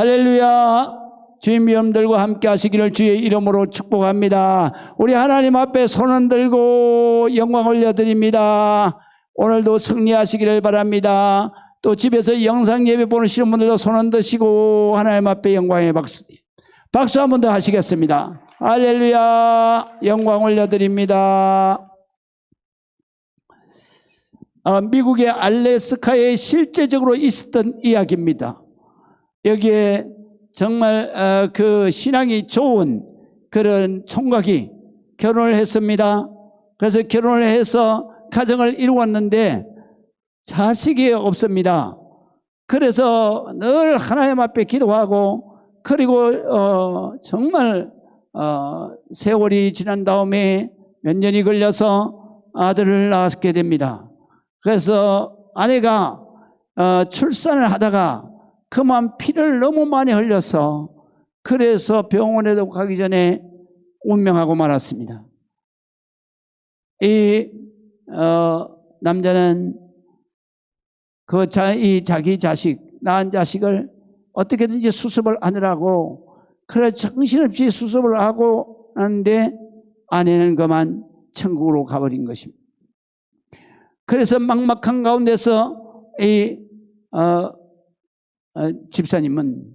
할렐루야. 주님 여러분들과 함께 하시기를 주의 이름으로 축복합니다. 우리 하나님 앞에 손을 들고 영광 올려드립니다. 오늘도 승리하시기를 바랍니다. 또 집에서 영상 예배 보시는 분들도 손을 드시고 하나님 앞에 영광의 박수 한 번 더 하시겠습니다. 할렐루야. 영광 올려드립니다. 미국의 알래스카에 실제적으로 있었던 이야기입니다. 여기에 정말 그 신앙이 좋은 그런 총각이 결혼을 했습니다. 그래서 결혼을 해서 가정을 이루었는데 자식이 없습니다. 그래서 늘 하나님 앞에 기도하고, 그리고 정말 세월이 지난 다음에 몇 년이 걸려서 아들을 낳게 됩니다. 그래서 아내가 출산을 하다가 그만 피를 너무 많이 흘려서, 그래서 병원에도 가기 전에 운명하고 말았습니다. 이 남자는 자기 자식, 낳은 자식을 어떻게든지 수습을 하느라고 그래 정신없이 수습을 하고 하는데 아내는 그만 천국으로 가버린 것입니다. 그래서 막막한 가운데서 이 집사님은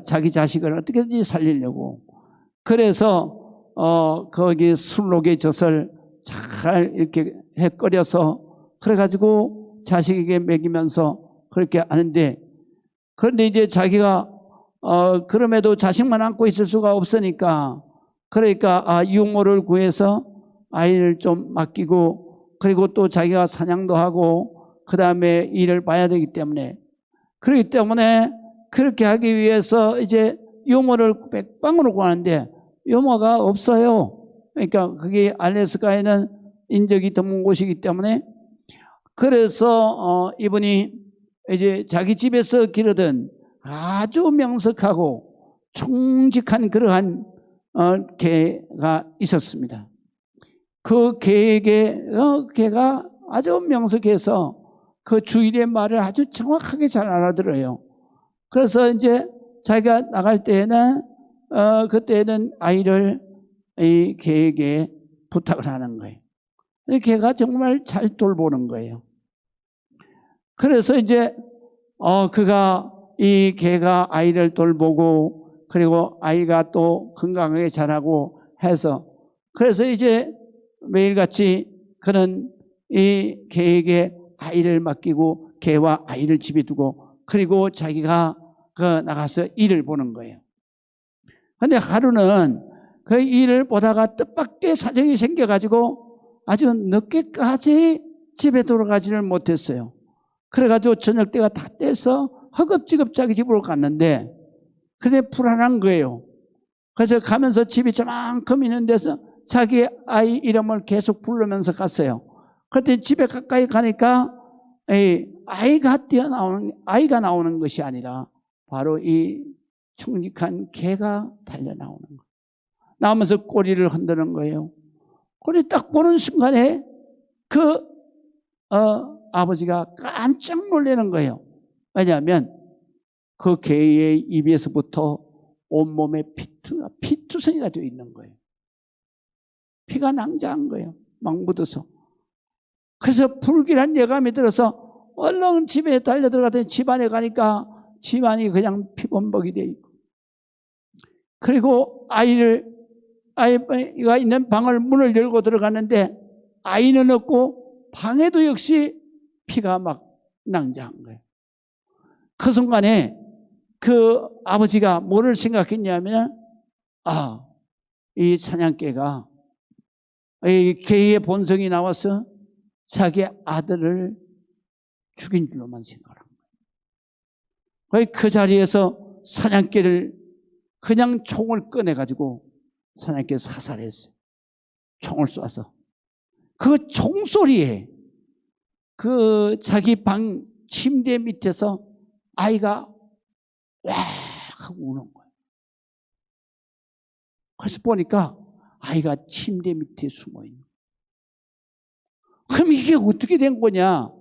자기 자식을 어떻게든지 살리려고, 그래서 거기 술록의 젖을 잘 이렇게 해 끓여서 그래가지고 자식에게 먹이면서 그렇게 하는데, 그런데 이제 자기가 그럼에도 자식만 안고 있을 수가 없으니까, 그러니까 유모를 구해서 아이를 좀 맡기고, 그리고 또 자기가 사냥도 하고 그 다음에 일을 봐야 되기 때문에, 그렇기 때문에 그렇게 하기 위해서 이제 유모를 백방으로 구하는데 유모가 없어요. 그러니까 그게 알래스카에는 인적이 드문 곳이기 때문에, 그래서 이분이 이제 자기 집에서 기르던 아주 명석하고 충직한 그러한 개가 있었습니다. 그 개가 아주 명석해서 그 주인의 말을 아주 정확하게 잘 알아들어요. 그래서 이제 자기가 나갈 때에는 그때는 아이를 이 개에게 부탁을 하는 거예요. 이 개가 정말 잘 돌보는 거예요. 그래서 이제 그가 이 개가 아이를 돌보고, 그리고 아이가 또 건강하게 자라고 해서, 그래서 이제 매일같이 그는 이 개에게 아이를 맡기고 개와 아이를 집에 두고, 그리고 자기가 나가서 일을 보는 거예요. 그런데 하루는 그 일을 보다가 뜻밖의 사정이 생겨가지고 아주 늦게까지 집에 돌아가지를 못했어요. 그래가지고 저녁 때가 다 돼서 허겁지겁 자기 집으로 갔는데, 그래 불안한 거예요. 그래서 가면서 집이 저만큼 있는 데서 자기 아이 이름을 계속 부르면서 갔어요. 그때 집에 가까이 가니까 아이가 나오는 것이 아니라 바로 이 충직한 개가 달려 나오는 거예요. 나오면서 꼬리를 흔드는 거예요. 꼬리 딱 보는 순간에 아버지가 깜짝 놀라는 거예요. 왜냐하면 그 개의 입에서부터 온몸에 피투성이가 되어 있는 거예요. 피가 낭자한 거예요. 막 묻어서. 그래서 불길한 예감이 들어서 얼른 집에 달려 들어가더니 집안에 가니까 집안이 그냥 피범벅이 되어 있고, 그리고 아이가 있는 방을 문을 열고 들어갔는데 아이는 없고 방에도 역시 피가 막 낭자한 거예요. 그 순간에 그 아버지가 뭐를 생각했냐면, 이 사냥개가 이 개의 본성이 나와서 자기 아들을 죽인 줄로만 생각한 거예요. 그 자리에서 사냥개를 그냥 총을 꺼내가지고 사냥개 사살했어요. 총을 쏴서. 그 총소리에 그 자기 방 침대 밑에서 아이가 와 하고 우는 거예요. 그래서 보니까 아이가 침대 밑에 숨어 있는 거예요. 그럼 이게 어떻게 된 거냐?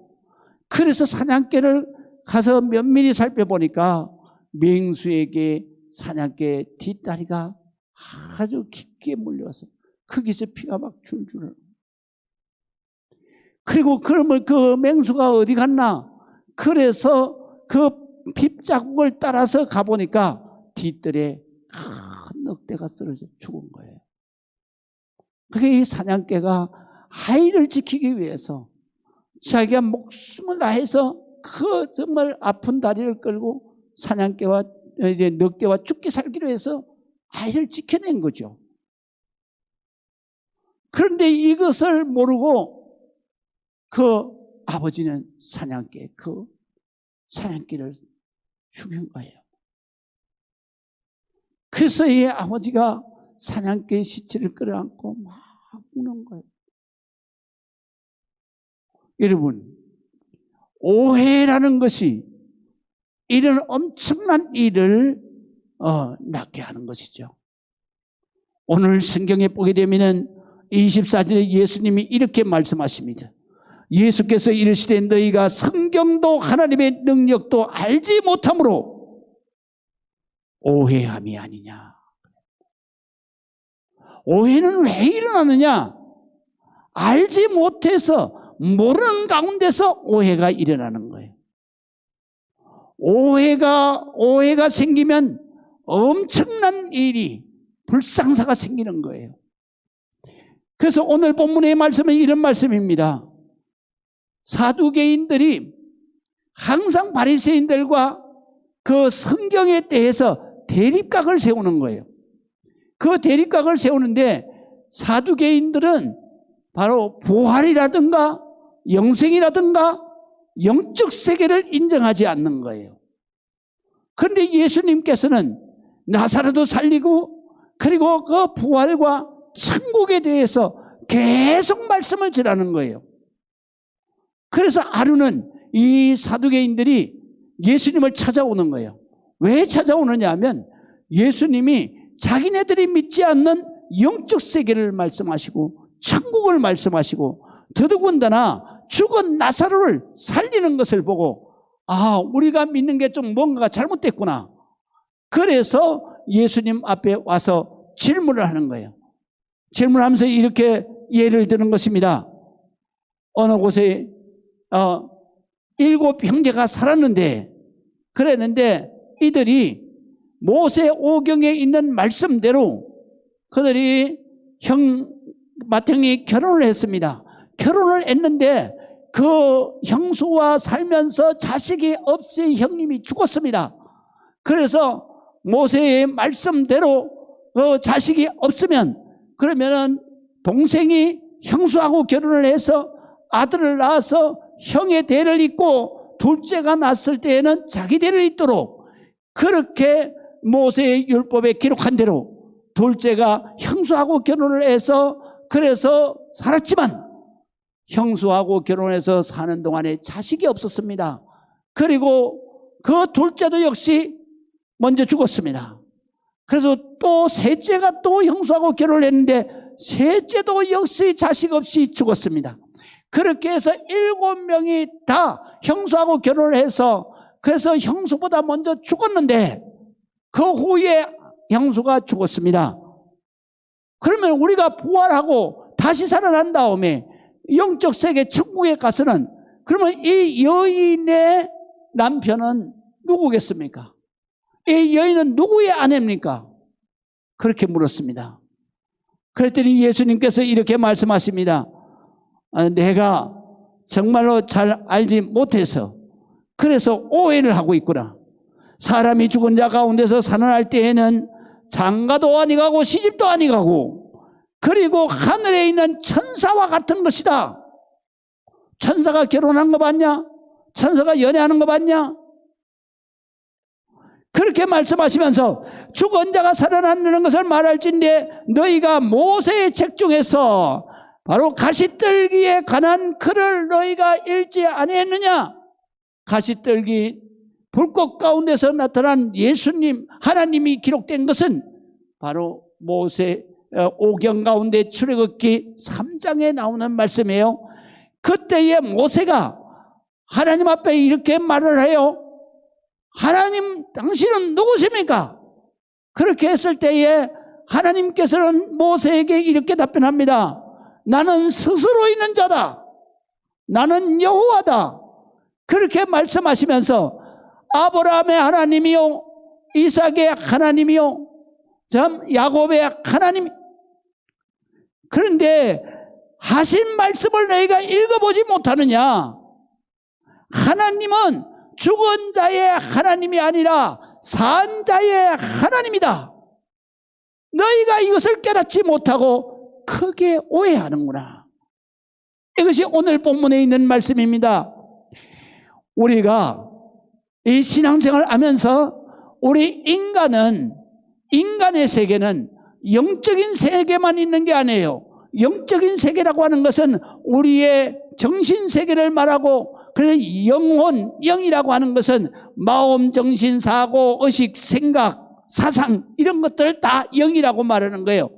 그래서 사냥개를 가서 면밀히 살펴보니까 맹수에게 사냥개의 뒷다리가 아주 깊게 물려서 거기서 피가 막 줄줄 흘러. 그리고 그러면 그 맹수가 어디 갔나? 그래서 그 핍자국을 따라서 가보니까 뒷뜰에 큰 늑대가 쓰러져 죽은 거예요. 그게 이 사냥개가 아이를 지키기 위해서 자기가 목숨을 다해서 그 정말 아픈 다리를 끌고 사냥개와 이제 늑대와 죽기 살기로 해서 아이를 지켜낸 거죠. 그런데 이것을 모르고 그 아버지는 그 사냥개를 죽인 거예요. 그래서 이 아버지가 사냥개의 시체를 끌어안고 막 우는 거예요. 여러분, 오해라는 것이 이런 엄청난 일을 낳게 하는 것이죠. 오늘 성경에 보게 되면 24절에 예수님이 이렇게 말씀하십니다. 예수께서 이르시되 너희가 성경도 하나님의 능력도 알지 못함으로 오해함이 아니냐. 오해는 왜 일어나느냐? 알지 못해서 모르는 가운데서 오해가 일어나는 거예요. 오해가 생기면 엄청난 일이 불상사가 생기는 거예요. 그래서 오늘 본문의 말씀은 이런 말씀입니다. 사두개인들이 항상 바리새인들과 그 성경에 대해서 대립각을 세우는 거예요. 그 대립각을 세우는데 사두개인들은 바로 부활이라든가 영생이라든가 영적 세계를 인정하지 않는 거예요. 그런데 예수님께서는 나사로도 살리고 그리고 그 부활과 천국에 대해서 계속 말씀을 전하는 거예요. 그래서 하루는 이 사두개인들이 예수님을 찾아오는 거예요. 왜 찾아오느냐 하면 예수님이 자기네들이 믿지 않는 영적 세계를 말씀하시고 천국을 말씀하시고 더더군다나 죽은 나사로를 살리는 것을 보고 우리가 믿는 게 좀 뭔가가 잘못됐구나. 그래서 예수님 앞에 와서 질문을 하는 거예요. 질문하면서 이렇게 예를 드는 것입니다. 어느 곳에 7 형제가 살았는데 그랬는데 이들이 모세 오경에 있는 말씀대로 그들이 맏형이 결혼을 했습니다. 결혼을 했는데 그 형수와 살면서 자식이 없이 형님이 죽었습니다. 그래서 모세의 말씀대로 자식이 없으면 그러면은 동생이 형수하고 결혼을 해서 아들을 낳아서 형의 대를 잇고 둘째가 낳았을 때에는 자기 대를 잇도록 그렇게 모세의 율법에 기록한 대로 둘째가 형수하고 결혼을 해서 그래서 살았지만 형수하고 결혼해서 사는 동안에 자식이 없었습니다. 그리고 그 둘째도 역시 먼저 죽었습니다. 그래서 또 셋째가 또 형수하고 결혼을 했는데 셋째도 역시 자식 없이 죽었습니다. 그렇게 해서 7명이 다 형수하고 결혼을 해서 그래서 형수보다 먼저 죽었는데 그 후에 형수가 죽었습니다. 그러면 우리가 부활하고 다시 살아난 다음에 영적 세계 천국에 가서는 그러면 이 여인의 남편은 누구겠습니까? 이 여인은 누구의 아내입니까? 그렇게 물었습니다. 그랬더니 예수님께서 이렇게 말씀하십니다. 내가 정말로 잘 알지 못해서 그래서 오해를 하고 있구나. 사람이 죽은 자 가운데서 살아날 때에는 장가도 아니가고 시집도 아니가고 그리고 하늘에 있는 천사와 같은 것이다. 천사가 결혼한 거 봤냐? 천사가 연애하는 거 봤냐? 그렇게 말씀하시면서 죽은 자가 살아난다는 것을 말할진대 너희가 모세의 책 중에서 바로 가시떨기에 관한 글을 너희가 읽지 아니했느냐? 가시떨기 불꽃 가운데서 나타난 예수님 하나님이 기록된 것은 바로 모세 오경 가운데 출애굽기 3장에 나오는 말씀이에요. 그때의 모세가 하나님 앞에 이렇게 말을 해요. 하나님, 당신은 누구십니까? 그렇게 했을 때에 하나님께서는 모세에게 이렇게 답변합니다. 나는 스스로 있는 자다. 나는 여호와다. 그렇게 말씀하시면서 아브라함의 하나님이요, 이삭의 하나님이요, 야곱의 하나님. 그런데 하신 말씀을 너희가 읽어보지 못하느냐? 하나님은 죽은 자의 하나님이 아니라 산 자의 하나님이다. 너희가 이것을 깨닫지 못하고 크게 오해하는구나. 이것이 오늘 본문에 있는 말씀입니다. 우리가 이 신앙생활을 하면서 우리 인간의 세계는 영적인 세계만 있는 게 아니에요. 영적인 세계라고 하는 것은 우리의 정신 세계를 말하고, 그래서 영혼, 영이라고 하는 것은 마음, 정신, 사고, 의식, 생각, 사상 이런 것들을 다 영이라고 말하는 거예요.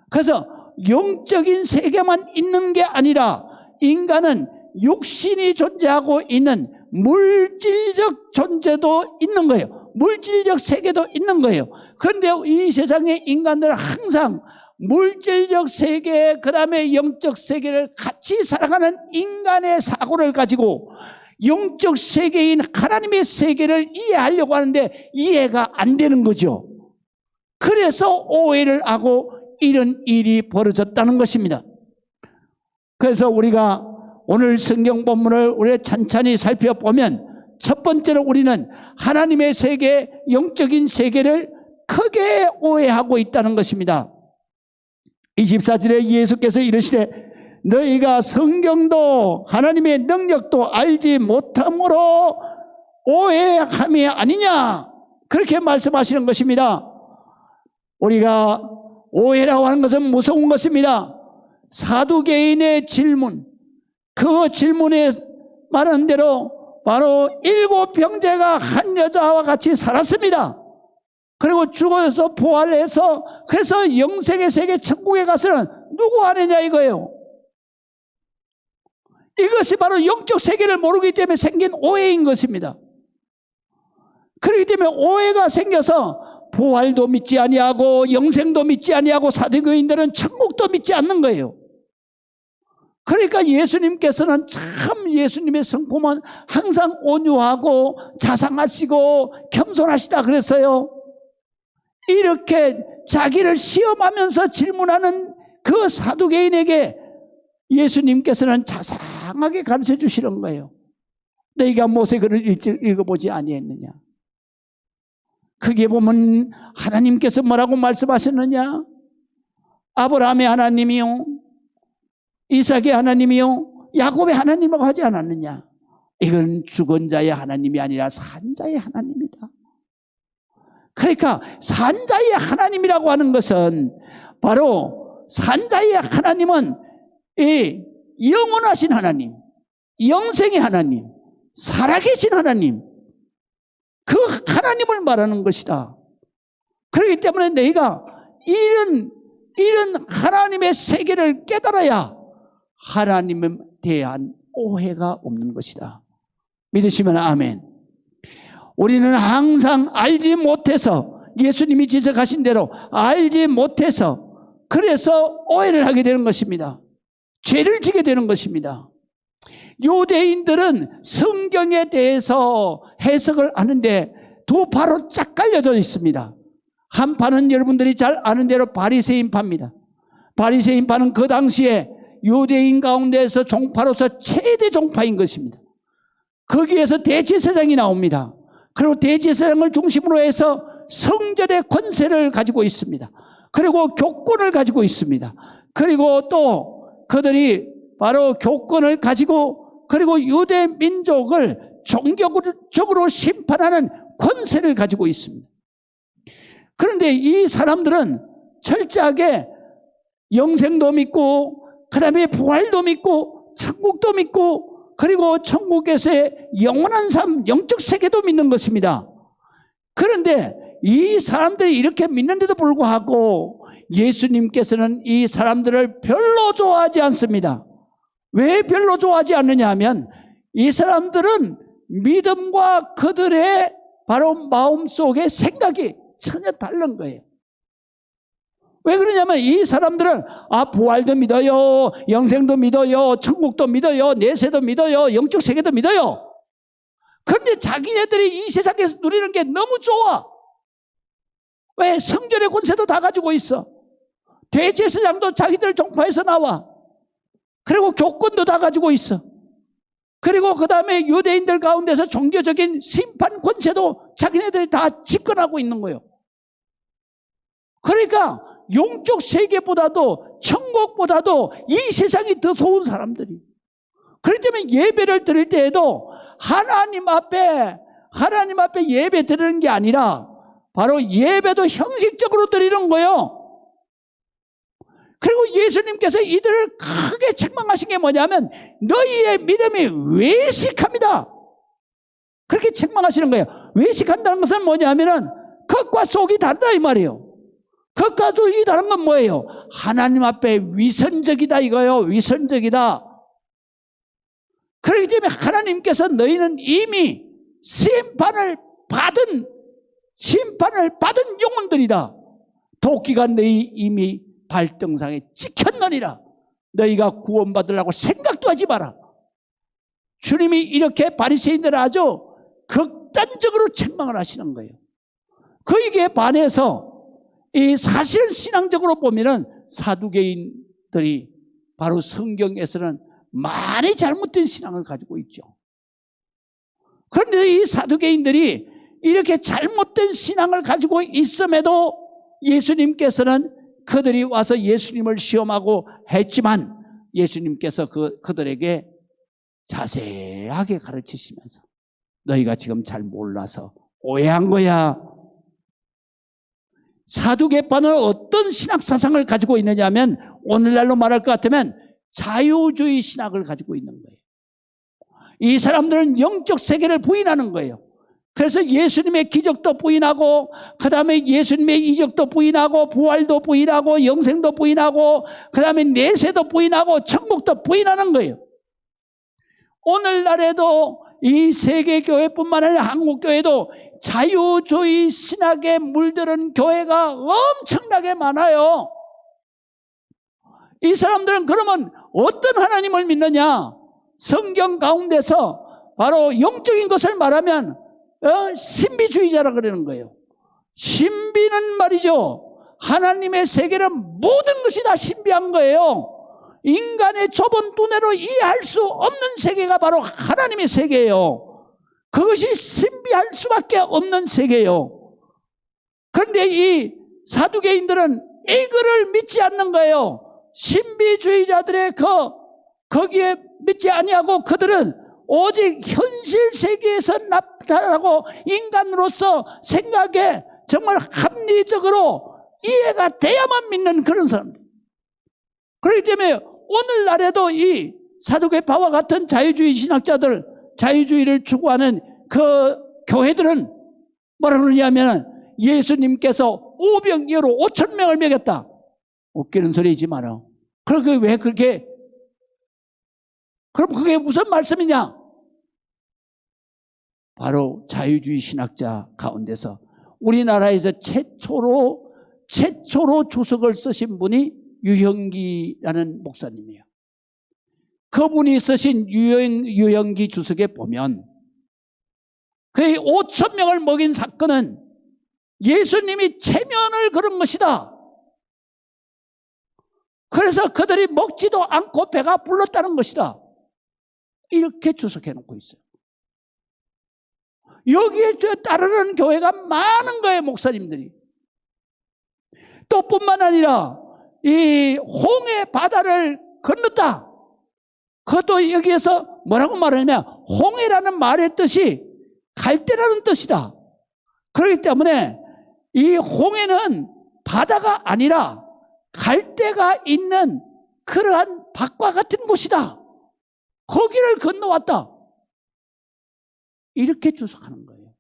그래서 영적인 세계만 있는 게 아니라 인간은 육신이 존재하고 있는 물질적 존재도 있는 거예요. 물질적 세계도 있는 거예요. 그런데 이 세상의 인간들은 항상 물질적 세계, 그 다음에 영적 세계를 같이 살아가는 인간의 사고를 가지고 영적 세계인 하나님의 세계를 이해하려고 하는데 이해가 안 되는 거죠. 그래서 오해를 하고 이런 일이 벌어졌다는 것입니다. 그래서 우리가 오늘 성경 본문을 우리가 찬찬히 살펴보면 첫 번째로 우리는 하나님의 세계, 영적인 세계를 크게 오해하고 있다는 것입니다. 24절에 예수께서 이르시되 너희가 성경도 하나님의 능력도 알지 못함으로 오해함이 아니냐, 그렇게 말씀하시는 것입니다. 우리가 오해라고 하는 것은 무서운 것입니다. 사두개인의 질문, 그 질문에 말하는 대로 바로 7 형제가 한 여자와 같이 살았습니다. 그리고 죽어서 부활해서 그래서 영생의 세계 천국에 가서는 누구 하느냐 이거예요. 이것이 바로 영적 세계를 모르기 때문에 생긴 오해인 것입니다. 그렇기 때문에 오해가 생겨서 부활도 믿지 아니하고 영생도 믿지 아니하고 사두개인들은 천국도 믿지 않는 거예요. 그러니까 예수님께서는 참 예수님의 성품은 항상 온유하고 자상하시고 겸손하시다 그랬어요. 이렇게 자기를 시험하면서 질문하는 그 사두개인에게 예수님께서는 자상하게 가르쳐 주시는 거예요. 너희가 모세글을 읽어보지 아니했느냐? 거기에 보면 하나님께서 뭐라고 말씀하셨느냐? 아브라함의 하나님이요, 이삭의 하나님이요, 야곱의 하나님이라고 하지 않았느냐? 이건 죽은 자의 하나님이 아니라 산 자의 하나님이다. 그러니까 산 자의 하나님이라고 하는 것은 바로 산 자의 하나님은 이 영원하신 하나님, 영생의 하나님, 살아계신 하나님, 그 하나님을 말하는 것이다. 그렇기 때문에 너희가 이런 하나님의 세계를 깨달아야 하나님에 대한 오해가 없는 것이다. 믿으시면 아멘. 우리는 항상 알지 못해서, 예수님이 지적하신 대로 알지 못해서 그래서 오해를 하게 되는 것입니다. 죄를 지게 되는 것입니다. 유대인들은 성경에 대해서 해석을 하는데 두 파로 쫙 갈려져 있습니다. 한 파는 여러분들이 잘 아는 대로 바리새인파입니다. 바리새인파는 그 당시에 유대인 가운데서 종파로서 최대 종파인 것입니다. 거기에서 대제사장이 나옵니다. 그리고 대제사장을 중심으로 해서 성전의 권세를 가지고 있습니다. 그리고 교권을 가지고 있습니다. 그리고 또 그들이 바로 교권을 가지고 그리고 유대 민족을 종교적으로 심판하는 권세를 가지고 있습니다. 그런데 이 사람들은 철저하게 영생도 믿고 그 다음에 부활도 믿고 천국도 믿고 그리고 천국에서의 영원한 삶, 영적 세계도 믿는 것입니다. 그런데 이 사람들이 이렇게 믿는데도 불구하고 예수님께서는 이 사람들을 별로 좋아하지 않습니다. 왜 별로 좋아하지 않느냐 하면 이 사람들은 믿음과 그들의 바로 마음속의 생각이 전혀 다른 거예요. 왜 그러냐면 이 사람들은 부활도 믿어요, 영생도 믿어요, 천국도 믿어요, 내세도 믿어요, 영적 세계도 믿어요. 그런데 자기네들이 이 세상에서 누리는 게 너무 좋아. 왜? 성전의 권세도 다 가지고 있어. 대제사장도 자기들 종파에서 나와. 그리고 교권도 다 가지고 있어. 그리고 그 다음에 유대인들 가운데서 종교적인 심판 권세도 자기네들이 다 집권하고 있는 거예요. 그러니까 영적 세계보다도 천국보다도 이 세상이 더 좋은 사람들이. 그렇기 때문에 예배를 드릴 때에도 하나님 앞에 예배 드리는 게 아니라 바로 예배도 형식적으로 드리는 거예요. 그리고 예수님께서 이들을 크게 책망하신 게 뭐냐면 너희의 믿음이 외식합니다. 그렇게 책망하시는 거예요. 외식한다는 것은 뭐냐면은 겉과 속이 다르다 이 말이에요. 겉과 속이 다른 건 뭐예요? 하나님 앞에 위선적이다 이거예요. 위선적이다. 그렇기 때문에 하나님께서 너희는 이미 심판을 받은 영혼들이다. 도끼가 너희 이미 발등상에 찍혔느니라. 너희가 구원받으려고 생각도 하지 마라. 주님이 이렇게 바리새인들을 아주 극단적으로 책망을 하시는 거예요. 그에게 반해서 이 사실은 신앙적으로 보면은 사두개인들이 바로 성경에서는 많이 잘못된 신앙을 가지고 있죠. 그런데 이 사두개인들이 이렇게 잘못된 신앙을 가지고 있음에도 예수님께서는 그들이 와서 예수님을 시험하고 했지만 예수님께서 그들에게 자세하게 가르치시면서 너희가 지금 잘 몰라서 오해한 거야. 사두개파는 어떤 신학 사상을 가지고 있느냐면 오늘날로 말할 것 같으면 자유주의 신학을 가지고 있는 거예요. 이 사람들은 영적 세계를 부인하는 거예요. 그래서 예수님의 기적도 부인하고 그 다음에 예수님의 이적도 부인하고 부활도 부인하고 영생도 부인하고 그 다음에 내세도 부인하고 천국도 부인하는 거예요. 오늘날에도 이 세계교회뿐만 아니라 한국교회도 자유주의 신학에 물들은 교회가 엄청나게 많아요. 이 사람들은 그러면 어떤 하나님을 믿느냐? 성경 가운데서 바로 영적인 것을 말하면 신비주의자라 그러는 거예요. 신비는 말이죠. 하나님의 세계는 모든 것이 다 신비한 거예요. 인간의 좁은 두뇌로 이해할 수 없는 세계가 바로 하나님의 세계예요. 그것이 신비할 수밖에 없는 세계예요. 그런데 이 사두개인들은 이거를 믿지 않는 거예요. 신비주의자들의 거기에 믿지 아니하고 그들은 오직 현실 세계에서 나타나고 인간으로서 생각에 정말 합리적으로 이해가 돼야만 믿는 그런 사람들. 그렇기 때문에 오늘날에도 이 사두개파와 같은 자유주의 신학자들, 자유주의를 추구하는 그 교회들은 뭐라 그러냐면 예수님께서 오병이어로 5,000명을 먹였다. 웃기는 소리지 마라. 그럼 왜 그렇게, 그럼 그게 무슨 말씀이냐? 바로 자유주의 신학자 가운데서 우리나라에서 최초로 주석을 쓰신 분이 유형기라는 목사님이에요. 그분이 쓰신 유형기 주석에 보면 그의 5,000명을 먹인 사건은 예수님이 체면을 그런 것이다. 그래서 그들이 먹지도 않고 배가 불렀다는 것이다. 이렇게 주석해 놓고 있어요. 여기에 따르는 교회가 많은 거예요, 목사님들이. 또 뿐만 아니라 이 홍해 바다를 건넜다. 그것도 여기에서 뭐라고 말하냐면 홍해라는 말의 뜻이 갈대라는 뜻이다. 그렇기 때문에 이 홍해는 바다가 아니라 갈대가 있는 그러한 밭과 같은 곳이다. 거기를 건너왔다. 이렇게 주석하는 거예요.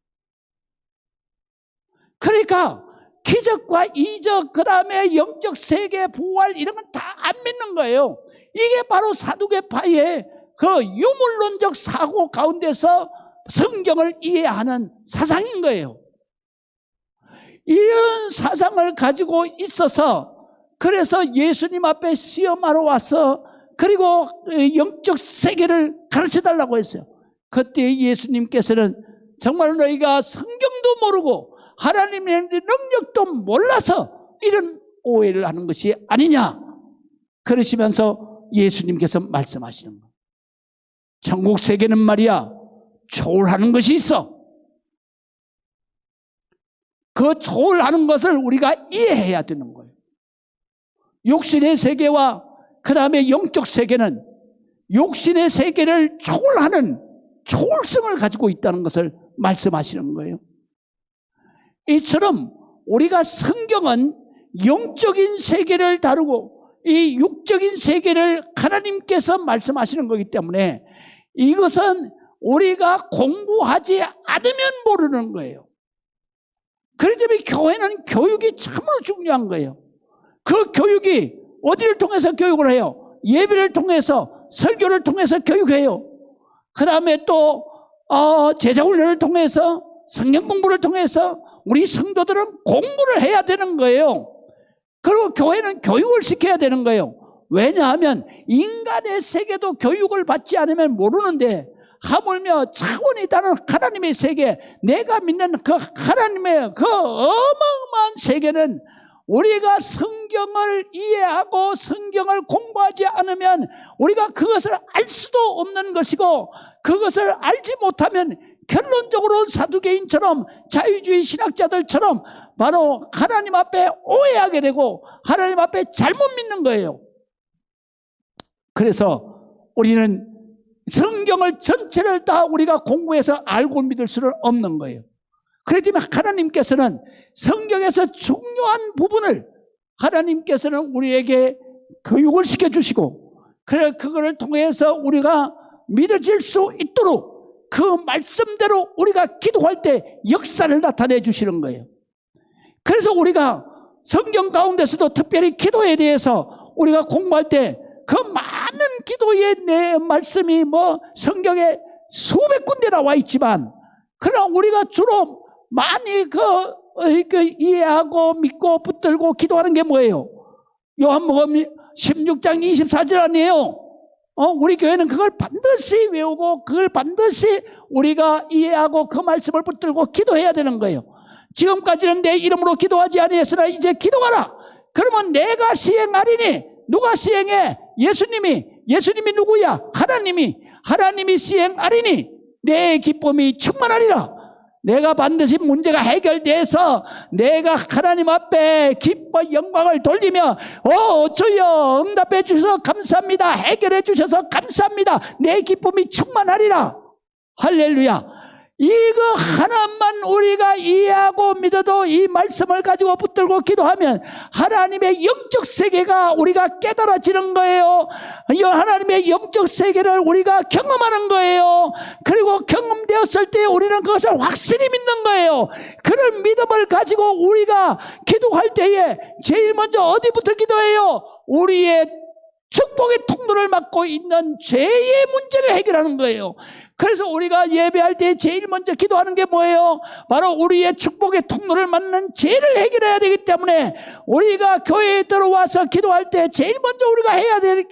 그러니까 기적과 이적, 그 다음에 영적 세계 부활 이런 건 다 안 믿는 거예요. 이게 바로 사두개파의 그 유물론적 사고 가운데서 성경을 이해하는 사상인 거예요. 이런 사상을 가지고 있어서 그래서 예수님 앞에 시험하러 와서 그리고 영적 세계를 가르쳐달라고 했어요. 그때 예수님께서는 정말 너희가 성경도 모르고 하나님의 능력도 몰라서 이런 오해를 하는 것이 아니냐 그러시면서 예수님께서 말씀하시는 거예요. 천국 세계는 말이야 초월하는 것이 있어. 그 초월하는 것을 우리가 이해해야 되는 거예요. 육신의 세계와 그 다음에 영적 세계는 육신의 세계를 초월하는 초월성을 가지고 있다는 것을 말씀하시는 거예요. 이처럼 우리가 성경은 영적인 세계를 다루고 이 육적인 세계를 하나님께서 말씀하시는 거기 때문에 이것은 우리가 공부하지 않으면 모르는 거예요. 그렇기 때문에 교회는 교육이 참으로 중요한 거예요. 그 교육이 어디를 통해서 교육을 해요? 예배를 통해서, 설교를 통해서 교육해요. 그 다음에 또 제자훈련을 통해서, 성경 공부를 통해서 우리 성도들은 공부를 해야 되는 거예요. 그리고 교회는 교육을 시켜야 되는 거예요. 왜냐하면 인간의 세계도 교육을 받지 않으면 모르는데 하물며 차원이 다른 하나님의 세계, 내가 믿는 그 하나님의 그 어마어마한 세계는 우리가 성경을 이해하고 성경을 공부하지 않으면 우리가 그것을 알 수도 없는 것이고, 그것을 알지 못하면 결론적으로 사두개인처럼 자유주의 신학자들처럼 바로 하나님 앞에 오해하게 되고 하나님 앞에 잘못 믿는 거예요. 그래서 우리는 성경을 전체를 다 우리가 공부해서 알고 믿을 수는 없는 거예요. 그렇기 때문에 하나님께서는 성경에서 중요한 부분을 하나님께서는 우리에게 교육을 시켜주시고, 그래 그거를 통해서 우리가 믿어질 수 있도록 그 말씀대로 우리가 기도할 때 역사를 나타내 주시는 거예요. 그래서 우리가 성경 가운데서도 특별히 기도에 대해서 우리가 공부할 때 그 많은 기도의 내 말씀이 성경에 수백 군데 나와 있지만, 그러나 우리가 주로 많이 이해하고 믿고 붙들고 기도하는 게 뭐예요? 요한복음 16장 24절 아니에요? 우리 교회는 그걸 반드시 외우고 그걸 반드시 우리가 이해하고 그 말씀을 붙들고 기도해야 되는 거예요. 지금까지는 내 이름으로 기도하지 아니했으나 이제 기도하라. 그러면 내가 시행하리니. 누가 시행해? 예수님이 누구야? 하나님이 시행하리니 내 기쁨이 충만하리라. 내가 반드시 문제가 해결돼서 내가 하나님 앞에 기뻐 영광을 돌리며 주여 응답해 주셔서 감사합니다, 해결해 주셔서 감사합니다, 내 기쁨이 충만하리라. 할렐루야. 이거 하나만 우리가 이해하고 믿어도 이 말씀을 가지고 붙들고 기도하면 하나님의 영적 세계가 우리가 깨달아지는 거예요. 하나님의 영적 세계를 우리가 경험하는 거예요. 그리고 경험되었을 때 우리는 그것을 확실히 믿는 거예요. 그런 믿음을 가지고 우리가 기도할 때에 제일 먼저 어디부터 기도해요? 우리의 축복의 통로를 막고 있는 죄의 문제를 해결하는 거예요. 그래서 우리가 예배할 때 제일 먼저 기도하는 게 뭐예요? 바로 우리의 축복의 통로를 막는 죄를 해결해야 되기 때문에 우리가 교회에 들어와서 기도할 때 제일 먼저 우리가 해야 될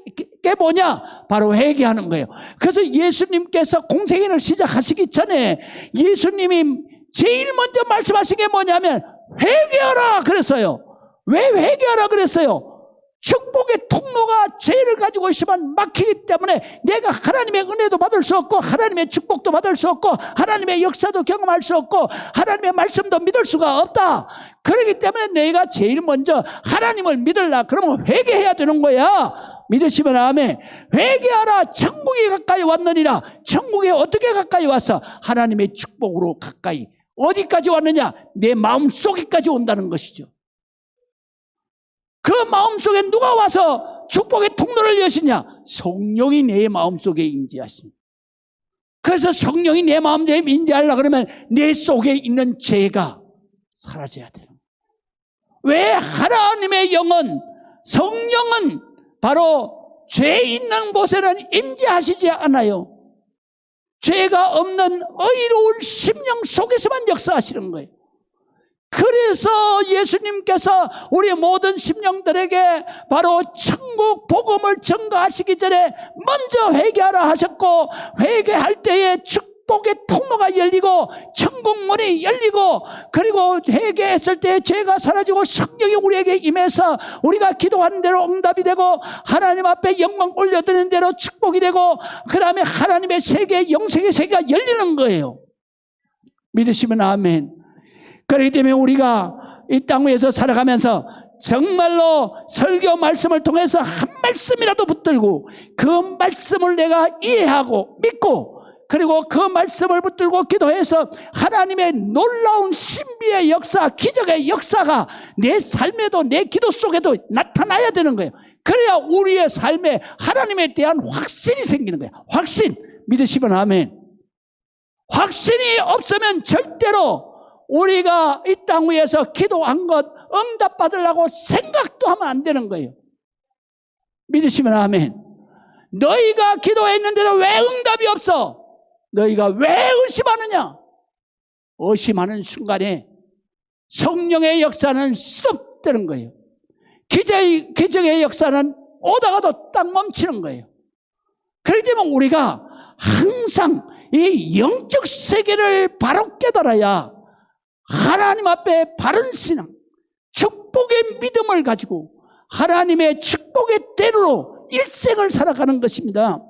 게 뭐냐? 바로 회개하는 거예요. 그래서 예수님께서 공생애를 시작하시기 전에 예수님이 제일 먼저 말씀하신 게 뭐냐면 회개하라 그랬어요. 왜 회개하라 그랬어요? 축복의 통로가 죄를 가지고 있으면 막히기 때문에 내가 하나님의 은혜도 받을 수 없고 하나님의 축복도 받을 수 없고 하나님의 역사도 경험할 수 없고 하나님의 말씀도 믿을 수가 없다. 그렇기 때문에 내가 제일 먼저 하나님을 믿으려 그러면 회개해야 되는 거야. 믿으시면 아멘. 회개하라, 천국이 가까이 왔느니라. 천국에 어떻게 가까이 왔어? 하나님의 축복으로 가까이. 어디까지 왔느냐? 내 마음속에까지 온다는 것이죠. 그 마음속에 누가 와서 축복의 통로를 여시냐? 성령이 내 마음속에 임재하십니다. 그래서 성령이 내 마음속에 임재하려고 그러면 내 속에 있는 죄가 사라져야 되는 거예요. 왜? 하나님의 영은, 성령은 바로 죄 있는 곳에는 임재하시지 않아요. 죄가 없는 의로운 심령 속에서만 역사하시는 거예요. 그래서 예수님께서 우리 모든 심령들에게 바로 천국 복음을 전가하시기 전에 먼저 회개하라 하셨고, 회개할 때에 축복의 통로가 열리고 천국 문이 열리고, 그리고 회개했을 때 죄가 사라지고 성령이 우리에게 임해서 우리가 기도하는 대로 응답이 되고, 하나님 앞에 영광 올려드리는 대로 축복이 되고, 그 다음에 하나님의 세계, 영생의 세계가 열리는 거예요. 믿으시면 아멘. 그렇기 때문에 우리가 이 땅 위에서 살아가면서 정말로 설교 말씀을 통해서 한 말씀이라도 붙들고, 그 말씀을 내가 이해하고 믿고, 그리고 그 말씀을 붙들고 기도해서 하나님의 놀라운 신비의 역사, 기적의 역사가 내 삶에도, 내 기도 속에도 나타나야 되는 거예요. 그래야 우리의 삶에 하나님에 대한 확신이 생기는 거예요. 확신. 믿으시면 아멘. 확신이 없으면 절대로 우리가 이 땅 위에서 기도한 것 응답받으려고 생각도 하면 안 되는 거예요. 믿으시면 아멘. 너희가 기도했는데도 왜 응답이 없어? 너희가 왜 의심하느냐? 의심하는 순간에 성령의 역사는 스톱되는 거예요. 기적의 역사는 오다가도 딱 멈추는 거예요. 그렇기 때문에 우리가 항상 이 영적 세계를 바로 깨달아야 하나님 앞에 바른 신앙, 축복의 믿음을 가지고 하나님의 축복의 대로로 일생을 살아가는 것입니다.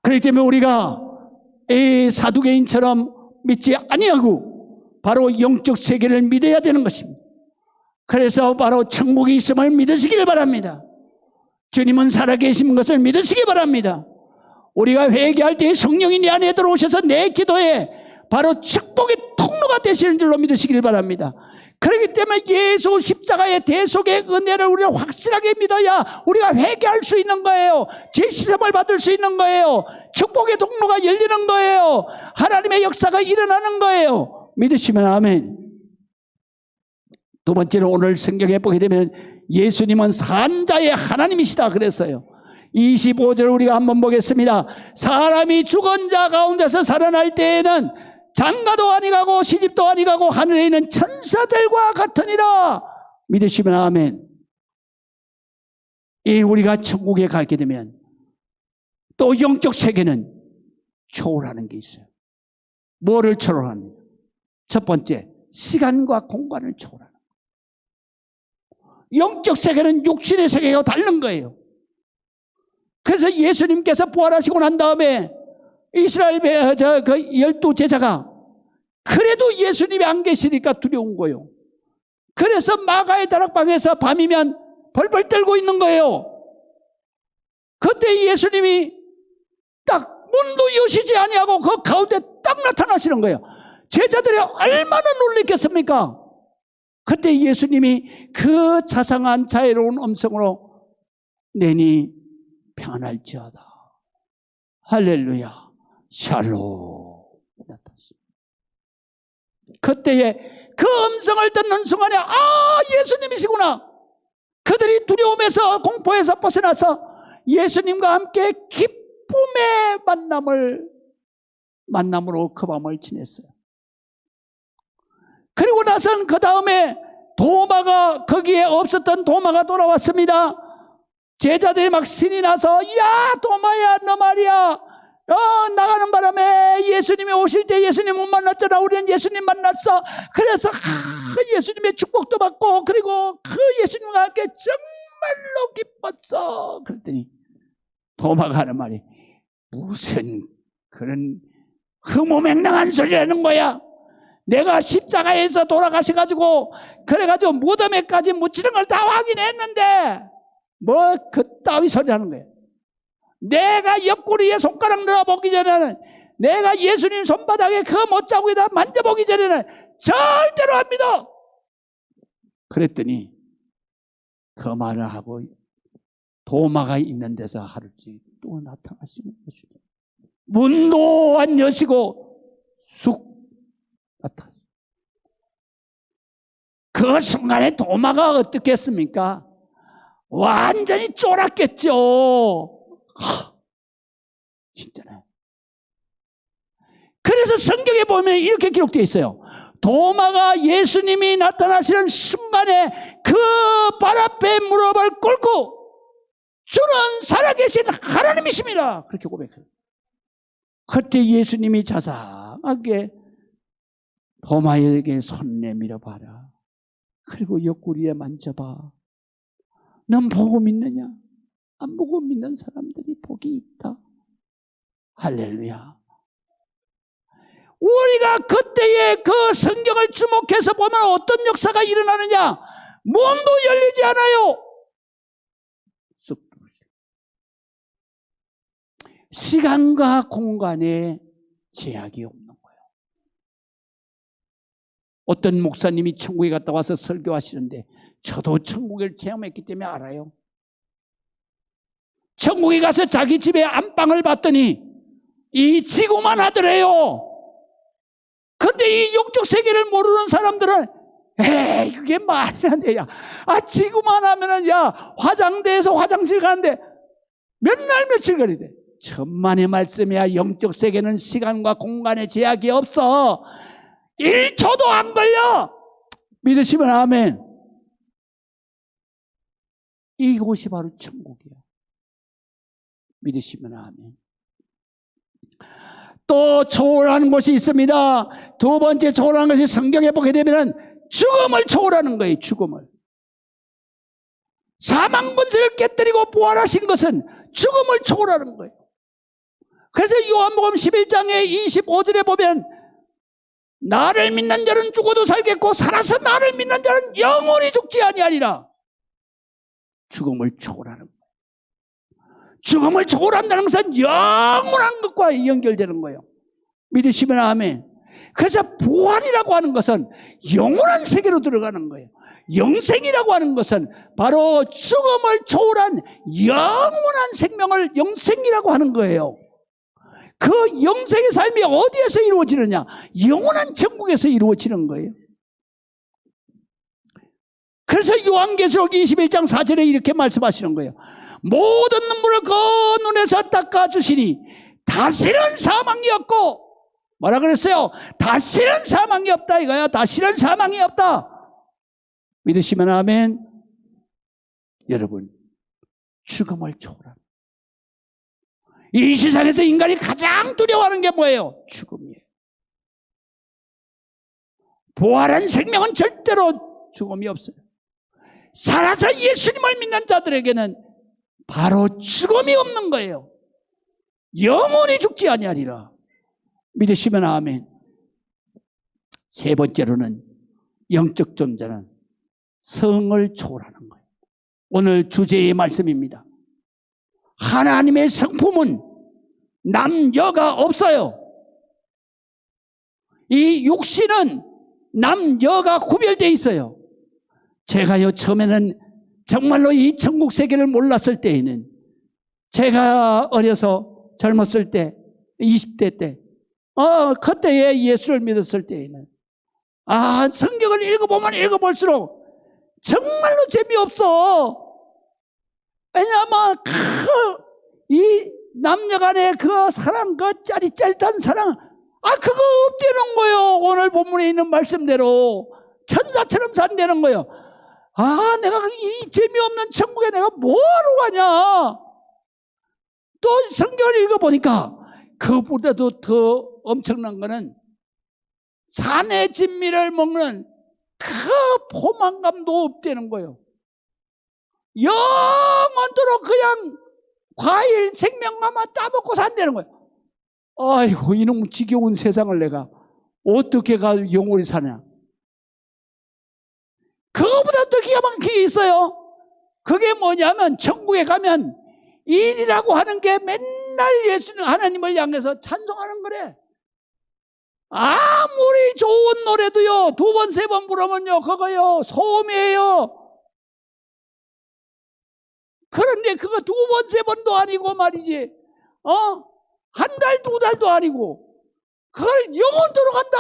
그렇기 때문에 우리가 이 사두개인처럼 믿지 아니하고 바로 영적 세계를 믿어야 되는 것입니다. 그래서 바로 천국이 있음을 믿으시길 바랍니다. 주님은 살아계신 것을 믿으시기 바랍니다. 우리가 회개할 때 성령이 내 안에 들어오셔서 내 기도에 바로 축복의 통로가 되시는 줄로 믿으시길 바랍니다. 그렇기 때문에 예수 십자가의 대속의 은혜를 우리가 확실하게 믿어야 우리가 회개할 수 있는 거예요. 죄 씻음을 받을 수 있는 거예요. 축복의 통로가 열리는 거예요. 하나님의 역사가 일어나는 거예요. 믿으시면 아멘. 두 번째로 오늘 성경에 보게 되면 예수님은 산자의 하나님이시다 그랬어요. 25절 우리가 한번 보겠습니다. 사람이 죽은 자 가운데서 살아날 때에는 장가도 아니가고 시집도 아니가고 하늘에 있는 천사들과 같으니라. 믿으시면 아멘. 우리가 천국에 가게 되면 또 영적 세계는 초월하는 게 있어요. 뭐를 초월하느냐? 첫 번째, 시간과 공간을 초월하는 거예요. 영적 세계는 육신의 세계와 다른 거예요. 그래서 예수님께서 부활하시고 난 다음에 이스라엘 그 12제자가 그래도 예수님이 안 계시니까 두려운 거예요. 그래서 마가의 다락방에서 밤이면 벌벌 떨고 있는 거예요. 그때 예수님이 딱 문도 여시지 아니하고 그 가운데 딱 나타나시는 거예요. 제자들이 얼마나 놀랬겠습니까? 그때 예수님이 그 자상한 자애로운 음성으로 내니 평안할지어다. 할렐루야. 샬롬. 그때에 그 음성을 듣는 순간에 예수님이시구나. 그들이 두려움에서 공포에서 벗어나서 예수님과 함께 기쁨의 만남으로 그 밤을 지냈어요. 그리고 나선 그 다음에 도마가, 거기에 없었던 도마가 돌아왔습니다. 제자들이 막 신이 나서 야 도마야 너 말이야 나가는 바람에 예수님이 오실 때 예수님 못 만났잖아. 우리는 예수님 만났어. 그래서 예수님의 축복도 받고 그리고 그 예수님과 함께 정말로 기뻤어. 그랬더니 도마가 하는 말이 무슨 그런 흐무맹랑한 소리라는 거야. 내가 십자가에서 돌아가셔가지고 그래가지고 무덤에까지 묻히는 걸 다 확인했는데 뭐 그따위 소리 하는 거예요. 내가 옆구리에 손가락 넣어보기 전에는, 내가 예수님 손바닥에 그 못자국에다 만져보기 전에는 절대로 안 믿어. 그랬더니 그 말을 하고 도마가 있는 데서 하루씩 또 나타나시는 예수님. 문도 안 여시고 쑥 나타났어요. 그 순간에 도마가 어떻겠습니까? 완전히 쫄았겠죠. 진짜네. 그래서 성경에 보면 이렇게 기록되어 있어요. 도마가 예수님이 나타나시는 순간에 그 발 앞에 무릎을 꿇고 주는 살아계신 하나님이십니다. 그렇게 고백해요. 그때 예수님이 자상하게 도마에게 손 내밀어 봐라. 그리고 옆구리에 만져봐. 넌 보고 믿느냐? 안 보고 믿는 사람들이 복이 있다. 할렐루야. 우리가 그때의 그 성경을 주목해서 보면 어떤 역사가 일어나느냐? 문도 열리지 않아요. 시간과 공간에 제약이 없는 거예요. 어떤 목사님이 천국에 갔다 와서 설교하시는데 저도 천국을 체험했기 때문에 알아요. 천국에 가서 자기 집에 안방을 봤더니 이 지구만 하더래요. 근데 이 영적 세계를 모르는 사람들은 에이 그게 말이 안 돼. 야, 지구만 하면은 야 화장대에서 화장실 가는데 몇 날 며칠 걸리대. 천만의 말씀이야. 영적 세계는 시간과 공간의 제약이 없어. 1초도 안 걸려. 믿으시면 아멘. 이곳이 바로 천국이야. 믿으시면 아멘. 또 초월하는 것이 있습니다. 두 번째 초월하는 것이 성경에 보게 되면 죽음을 초월하는 거예요. 죽음을. 사망 권세를 깨뜨리고 부활하신 것은 죽음을 초월하는 거예요. 그래서 요한복음 11장의 25절에 보면 나를 믿는 자는 죽어도 살겠고 살아서 나를 믿는 자는 영원히 죽지 아니하리라. 죽음을 초월하는 거예요. 죽음을 초월한다는 것은 영원한 것과 연결되는 거예요. 믿으시면 아멘. 그래서 부활이라고 하는 것은 영원한 세계로 들어가는 거예요. 영생이라고 하는 것은 바로 죽음을 초월한 영원한 생명을 영생이라고 하는 거예요. 그 영생의 삶이 어디에서 이루어지느냐? 영원한 천국에서 이루어지는 거예요. 그래서 요한계시록 21장 4절에 이렇게 말씀하시는 거예요. 모든 눈물을 그 눈에서 닦아주시니 다시는 사망이 없고, 뭐라 그랬어요? 다시는 사망이 없다 이거야. 다시는 사망이 없다. 믿으시면 아멘. 여러분, 죽음을 초월합니다. 이 세상에서 인간이 가장 두려워하는 게 뭐예요? 죽음이에요. 부활한 생명은 절대로 죽음이 없어요. 살아서 예수님을 믿는 자들에게는 바로 죽음이 없는 거예요. 영원히 죽지 아니하리라. 믿으시면 아멘. 세 번째로는 영적 존재는 성을 초월하는 거예요. 오늘 주제의 말씀입니다. 하나님의 성품은 남여가 없어요. 이 육신은 남여가 구별되어 있어요. 제가요 처음에는 정말로 이 천국 세계를 몰랐을 때에는, 제가 어려서 젊었을 때 20대 때 그때에 예수를 믿었을 때에는 성경을 읽어보면 읽어볼수록 정말로 재미없어. 왜냐하면 이 남녀간의 그 사랑, 그 짜릿짜릿한 사랑, 그거 없대는 거예요. 오늘 본문에 있는 말씀대로 천사처럼 산다는 거예요. 내가 이 재미없는 천국에 내가 뭐하러 가냐. 또 성경을 읽어보니까 그보다도 더 엄청난 거는 산의 진미를 먹는 그 포만감도 없다는 거예요. 영원토록 그냥 과일 생명만 따먹고 산다는 거예요. 아이고, 이놈 지겨운 세상을 내가 어떻게 영원히 사냐. 그거보다 더 기가 막힌 게 있어요. 그게 뭐냐면 천국에 가면 일이라고 하는 게 맨날 예수님 하나님을 향해서 찬송하는 거래. 아무리 좋은 노래도요 2번 3번 부르면요 그거요 소음이에요. 그런데 그거 2번 3번도 아니고 말이지, 한 달 2달도 아니고 그걸 영원토록 한다.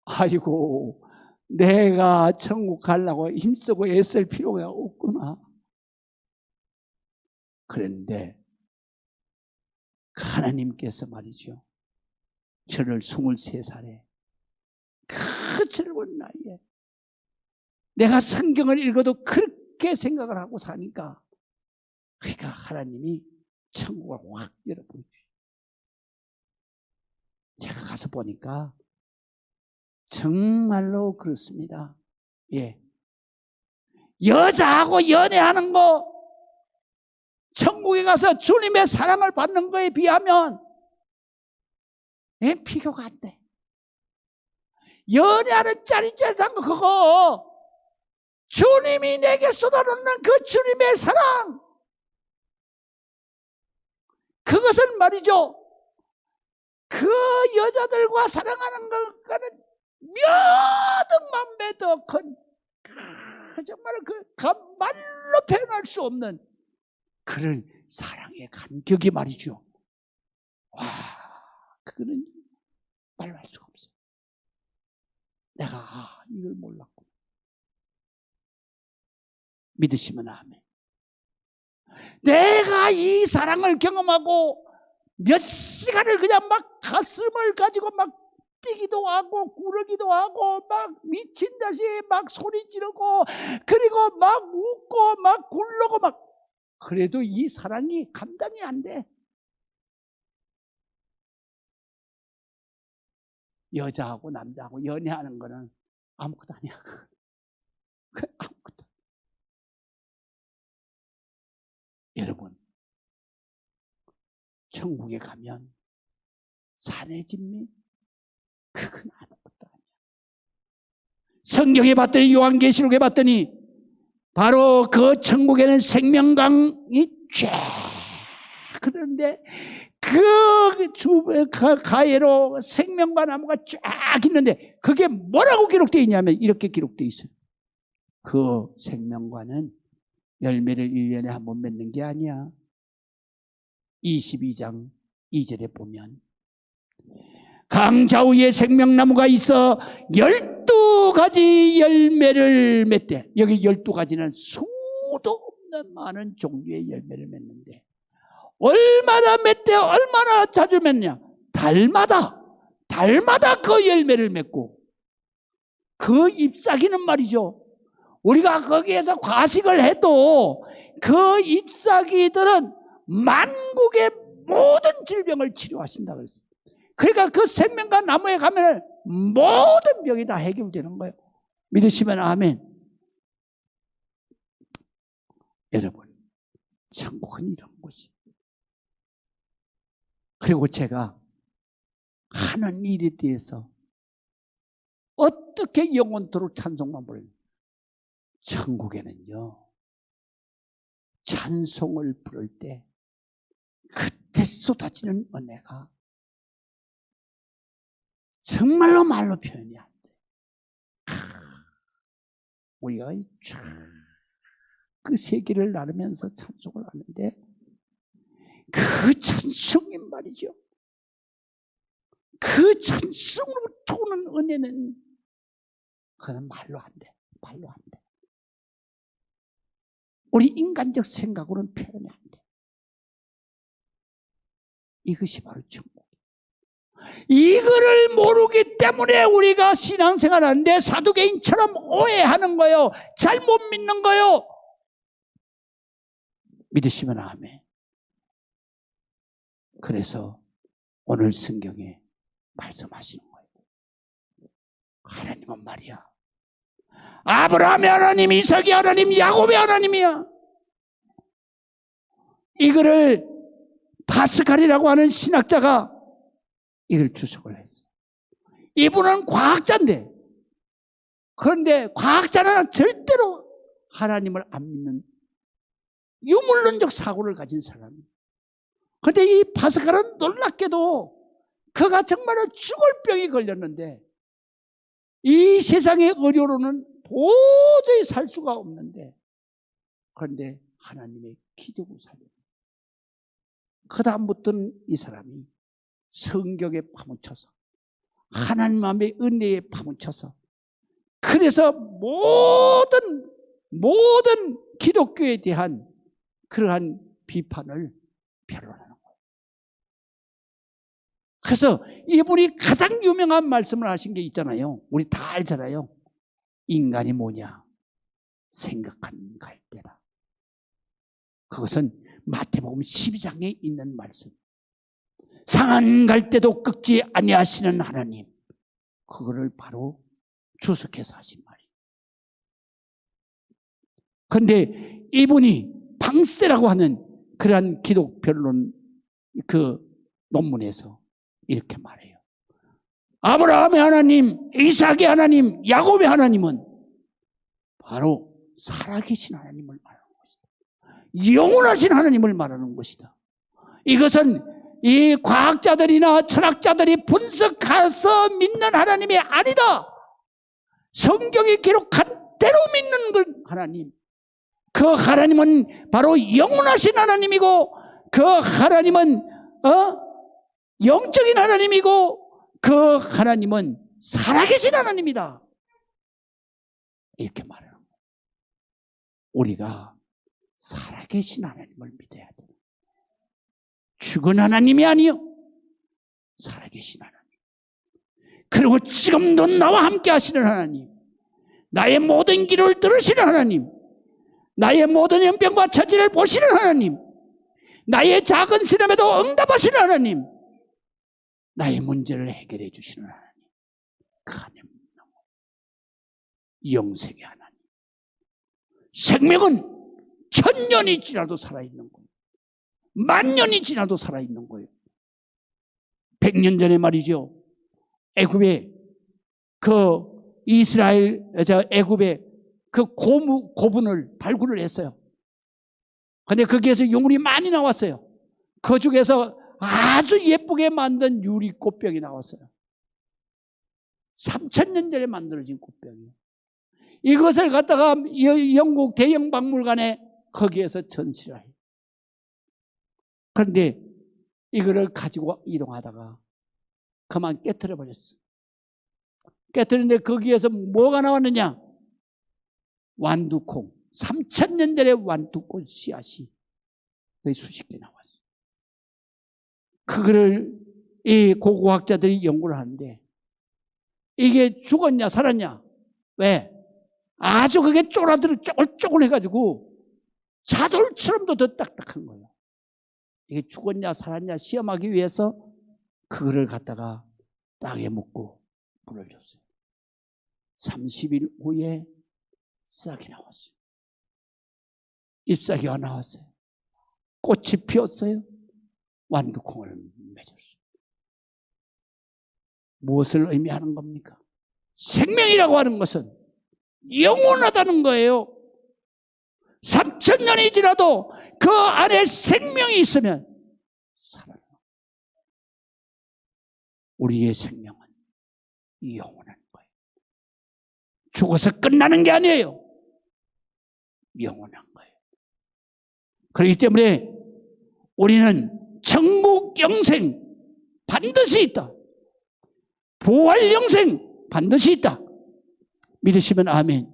아이고, 내가 천국 가려고 힘쓰고 애쓸 필요가 없구나. 그런데 하나님께서 말이죠, 저를 23살에 그 젊은 나이에 내가 성경을 읽어도 그렇게 생각을 하고 사니까, 그러니까 하나님이 천국을 확 열어보여주죠. 제가 가서 보니까 정말로 그렇습니다. 예. 여자하고 연애하는 거, 천국에 가서 주님의 사랑을 받는 거에 비하면 비교가 안 돼. 연애하는 짜릿짜릿한 거, 그거 주님이 내게 쏟아놓는 그 주님의 사랑, 그것은 말이죠, 그 여자들과 사랑하는 것과는 몇 억만 배 더 큰, 정말 말로 표현할 수 없는 그런 사랑의 간격이 말이죠. 와, 그거는 말로 할 수가 없어요. 내가 이걸 몰랐고. 믿으시면 아멘. 내가 이 사랑을 경험하고 몇 시간을 그냥 막 가슴을 가지고 막 뛰기도 하고 구르기도 하고 막 미친 듯이 막 소리 지르고, 그리고 막 웃고 막 굴르고 막, 그래도 이 사랑이 감당이 안 돼. 여자하고 남자하고 연애하는 거는 아무것도 아니야. 아무것도. 여러분, 천국에 가면 산의 진미, 그건 아무것도 아니야. 성경에 봤더니, 요한계시록에 봤더니 바로 그 천국에는 생명강이 쫙 흐르는데, 그 가해로 생명과 나무가 쫙 있는데, 그게 뭐라고 기록되어 있냐면 이렇게 기록되어 있어요. 그 생명과는 열매를 1년에 한 번 맺는 게 아니야. 22장 2절에 보면 강 좌우에 생명나무가 있어 12가지 열매를 맺대. 여기 12가지는 수도 없는 많은 종류의 열매를 맺는데, 얼마나 맺대? 얼마나 자주 맺냐? 달마다 그 열매를 맺고, 그 잎사귀는 말이죠, 우리가 거기에서 과식을 해도 그 잎사귀들은 만국의 모든 질병을 치료하신다 그랬어요. 그러니까 그 생명과 나무에 가면 모든 병이 다 해결되는 거예요. 믿으시면 아멘. 여러분, 천국은 이런 곳이에요. 그리고 제가 하는 일에 대해서 어떻게 영원토록 찬송만 부르냐, 천국에는요, 찬송을 부를 때 그때 쏟아지는 은혜가 정말로 말로 표현이 안 돼. 우리가 쫙 그 세계를 나누면서 찬송을 하는데, 그 찬송이 말이죠, 그 찬송으로부터 오는 은혜는 그건 말로 안 돼. 말로 안 돼. 우리 인간적 생각으로는 표현이 안 돼. 이것이 바로 천국. 이거를 모르기 때문에 우리가 신앙생활 하는데 사두개인처럼 오해하는 거예요. 잘못 믿는 거예요. 믿으시면 아멘. 그래서 오늘 성경에 말씀하시는 거예요. 하나님은 말이야, 아브라함의 하나님, 이삭의 하나님, 야곱의 하나님이야. 이거를 파스칼이라고 하는 신학자가 이걸 주석을 했어요. 이분은 과학자인데, 그런데 과학자는 절대로 하나님을 안 믿는 유물론적 사고를 가진 사람이에요. 그런데 이 파스칼은 놀랍게도 그가 정말로 죽을 병이 걸렸는데, 이 세상의 의료로는 도저히 살 수가 없는데, 그런데 하나님의 기적으로 살려요. 그 다음부터는 이 사람이 성경에 파묻혀서, 하나님 마음의 은혜에 파묻혀서, 그래서 모든 기독교에 대한 그러한 비판을 변론하는 거예요. 그래서 이분이 가장 유명한 말씀을 하신 게 있잖아요. 우리 다 알잖아요. 인간이 뭐냐? 생각하는 갈대다. 그것은 마태복음 12장에 있는 말씀. 상한 갈대도 꺾지 아니하시는 하나님. 그거를 바로 주석해서 하신 말이에요. 그런데 이분이 방세라고 하는 그러한 기독 변론 그 논문에서 이렇게 말해요. 아브라함의 하나님, 이삭의 하나님, 야곱의 하나님은 바로 살아계신 하나님을 말하는 것이다. 영원하신 하나님을 말하는 것이다. 이것은 이 과학자들이나 철학자들이 분석해서 믿는 하나님이 아니다. 성경이 기록한 대로 믿는 그 하나님. 그 하나님은 바로 영원하신 하나님이고, 그 하나님은 영적인 하나님이고, 그 하나님은 살아계신 하나님이다. 이렇게 말해요. 우리가 살아계신 하나님을 믿어야 돼요. 죽은 하나님이 아니요, 살아계신 하나님. 그리고 지금도 나와 함께 하시는 하나님, 나의 모든 길을 들으시는 하나님, 나의 모든 연병과 처지를 보시는 하나님, 나의 작은 시름에도 응답하시는 하나님, 나의 문제를 해결해 주시는 하나님, 그 하나님, 영생의 하나님. 생명은 1000년이 지나도 살아있는 거예요. 10,000년이 지나도 살아있는 거예요. 100년 전에 말이죠, 애굽에 애굽에 그 고분을 발굴을 했어요. 근데 거기에서 유물이 많이 나왔어요. 그 중에서 아주 예쁘게 만든 유리 꽃병이 나왔어요. 3000년 전에 만들어진 꽃병이에요. 이것을 갖다가 영국 대형 박물관에 거기에서 전시를 해요. 그런데 이거를 가지고 이동하다가 그만 깨트려 버렸어. 깨트렸는데 거기에서 뭐가 나왔느냐? 완두콩. 3000년 전에 완두콩 씨앗이 수십 개 나왔어. 그거를 이 고고학자들이 연구를 하는데, 이게 죽었냐 살았냐? 왜? 아주 그게 쪼글쪼글 해가지고 자돌처럼도 더 딱딱한 거예요. 이게 죽었냐 살았냐 시험하기 위해서 그거를 갖다가 땅에 묻고 물을 줬어요. 30일 후에 싹이 나왔어요. 잎사귀가 나왔어요. 꽃이 피었어요. 완두콩을 맺었어요. 무엇을 의미하는 겁니까? 생명이라고 하는 것은 영원하다는 거예요. 3000년이 지나도 그 안에 생명이 있으면 살아요. 우리의 생명은 영원한 거예요. 죽어서 끝나는 게 아니에요. 영원한 거예요. 그렇기 때문에 우리는 천국 영생 반드시 있다. 부활 영생 반드시 있다. 믿으시면 아멘.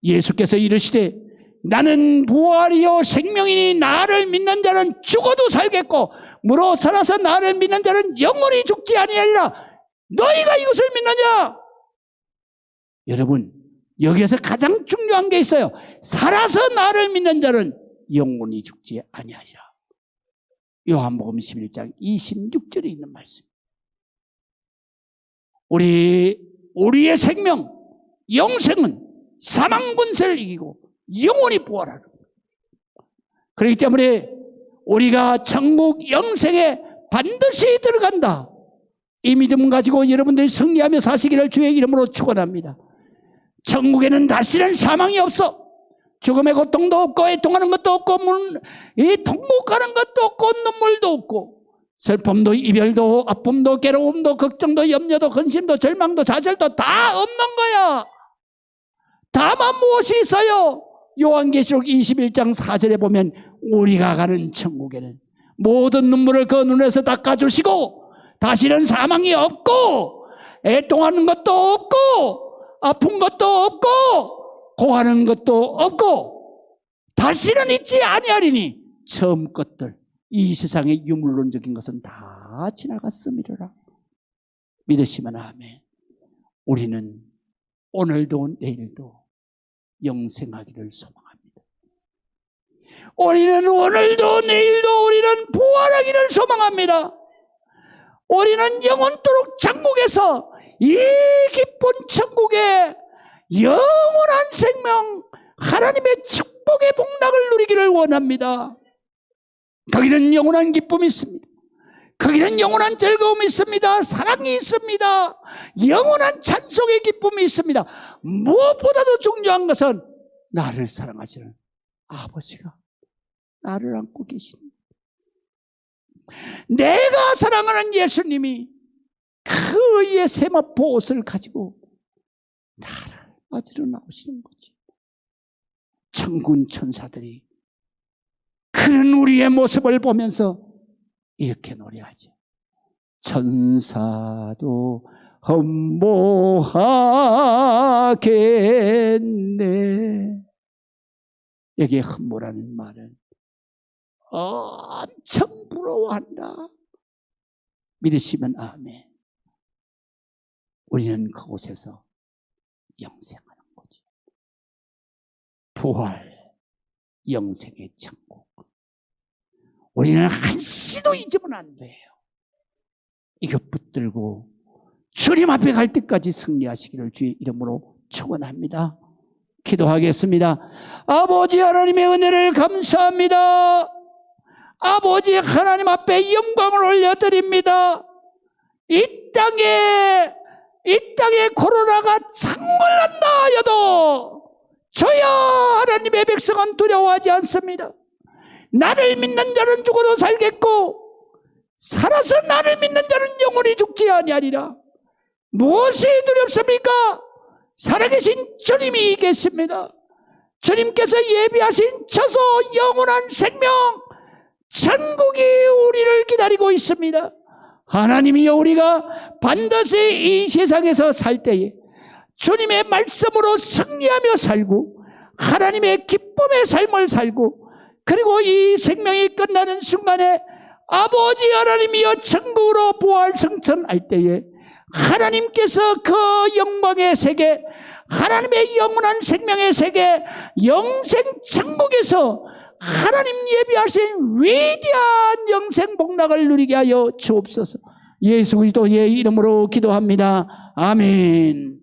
예수께서 이르시되 나는 부활이요 생명이니 나를 믿는 자는 죽어도 살겠고 무로 살아서 나를 믿는 자는 영원히 죽지 아니하리라. 너희가 이것을 믿느냐? 여러분, 여기에서 가장 중요한 게 있어요. 살아서 나를 믿는 자는 영원히 죽지 아니하리라. 요한복음 11장 26절에 있는 말씀. 우리의 생명, 영생은 사망 권세를 이기고 영원히 부활하는 거예요. 그렇기 때문에 우리가 천국 영생에 반드시 들어간다. 이 믿음 가지고 여러분들이 승리하며 사시기를 주의 이름으로 축원합니다. 천국에는 다시는 사망이 없어. 죽음의 고통도 없고 애통하는 것도 없고 통곡하는 것도 없고 눈물도 없고 슬픔도 이별도 아픔도 괴로움도 걱정도 염려도 근심도 절망도 좌절도 다 없는 거야. 다만 무엇이 있어요? 요한계시록 21장 4절에 보면 우리가 가는 천국에는 모든 눈물을 그 눈에서 닦아주시고 다시는 사망이 없고 애통하는 것도 없고 아픈 것도 없고 고하는 것도 없고 다시는 있지 아니하리니 처음 것들, 이 세상의 유물론적인 것은 다 지나갔음이라. 믿으시면 아멘. 우리는 오늘도 내일도 영생하기를 소망합니다. 우리는 오늘도 내일도 우리는 부활하기를 소망합니다. 우리는 영원토록 천국에서 이 기쁜 천국의 영원한 생명, 하나님의 축복의 복락을 누리기를 원합니다. 거기는 영원한 기쁨이 있습니다. 거기는 영원한 즐거움이 있습니다. 사랑이 있습니다. 영원한 찬송의 기쁨이 있습니다. 무엇보다도 중요한 것은 나를 사랑하시는 아버지가 나를 안고 계십니다. 내가 사랑하는 예수님이 그의 세마포 옷을 가지고 나를 맞으러 나오시는 거지. 천군 천사들이 그런 우리의 모습을 보면서 이렇게 노래하죠. 천사도 흠모하겠네. 여기에 흠모라는 말은 엄청 부러워한다. 믿으시면 아멘. 우리는 그곳에서 영생하는 거지. 부활, 영생의 천국. 우리는 한시도 잊으면 안 돼요. 이것 붙들고 주님 앞에 갈 때까지 승리하시기를 주의 이름으로 축원합니다. 기도하겠습니다. 아버지 하나님의 은혜를 감사합니다. 아버지 하나님 앞에 영광을 올려드립니다. 이 땅에 코로나가 창궐난다 하여도 저야 하나님의 백성은 두려워하지 않습니다. 나를 믿는 자는 죽어도 살겠고 살아서 나를 믿는 자는 영원히 죽지 아니하리라. 무엇이 두렵습니까? 살아계신 주님이 계십니다. 주님께서 예비하신 처소 영원한 생명 천국이 우리를 기다리고 있습니다. 하나님이여, 우리가 반드시 이 세상에서 살 때에 주님의 말씀으로 승리하며 살고 하나님의 기쁨의 삶을 살고, 그리고 이 생명이 끝나는 순간에 아버지 하나님이여 천국으로 부활 승천할 때에 하나님께서 그 영광의 세계, 하나님의 영원한 생명의 세계, 영생 천국에서 하나님 예비하신 위대한 영생 복락을 누리게 하여 주옵소서. 예수 그리스도의 이름으로 기도합니다. 아멘.